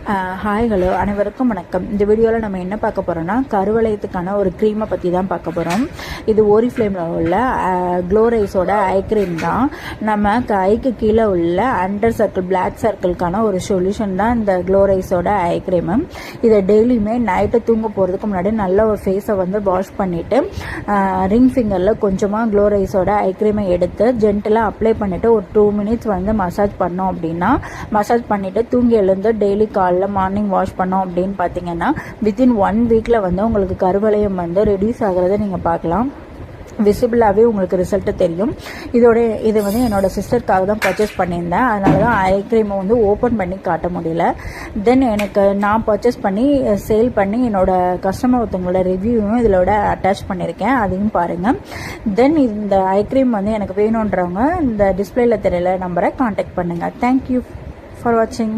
Hi hello அனைவருக்கும் வணக்கம். இந்த வீடியோவில் நம்ம என்ன பார்க்க போகிறோம்னா கருவளையத்துக்கான ஒரு க்ரீமை பற்றி தான் பார்க்க போகிறோம். இது ஓரிஃப்ளேமில் உள்ள க்ளோரைஸோட ஐ க்ரீம் தான். நம்ம ஐக்கு கீழே உள்ள அண்டர் சர்க்கிள் பிளாக் சர்க்கிள்கான ஒரு சொல்யூஷன் தான் இந்த க்ளோரைஸோட ஐ க்ரீமு. இதை டெய்லியுமே நைட்டு தூங்க போகிறதுக்கு முன்னாடி நல்ல ஒரு ஃபேஸை வாஷ் பண்ணிவிட்டு ரிங் ஃபிங்கரில் கொஞ்சமாக க்ளோரைஸோட ஐ க்ரீமை எடுத்து ஜென்டலாக அப்ளை பண்ணிவிட்டு ஒரு 2 மினிட்ஸ் மசாஜ் பண்ணோம் அப்படின்னா மசாஜ் பண்ணிவிட்டு தூங்கி எழுந்து டெய்லி மார்னிங் வாஷ் பண்ணோம் அப்படின்னு பார்த்தீங்கன்னா வித்தின் 1 வீக்கில் உங்களுக்கு கருவளையம் ரெடியூஸ் ஆகிறத நீங்கள் பார்க்கலாம். விசிபிளாகவே உங்களுக்கு ரிசல்ட்டு தெரியும். இது என்னோட சிஸ்டருக்காக தான் பர்ச்சேஸ் பண்ணியிருந்தேன். அதனால தான் ஐ க்ரீமை ஓப்பன் பண்ணி காட்ட முடியல. தென் நான் பர்ச்சேஸ் பண்ணி சேல் பண்ணி என்னோட கஸ்டமர் ஒருத்தவங்களோட ரிவ்யூவும் இதிலோட அட்டாச் பண்ணியிருக்கேன். அதையும் பாருங்கள். தென் இந்த ஐ க்ரீம் எனக்கு வேணுன்றவங்க இந்த டிஸ்பிளேல தெரியல நம்பரை காண்டாக்ட் பண்ணுங்கள். தேங்க்யூ ஃபார் வாட்சிங்.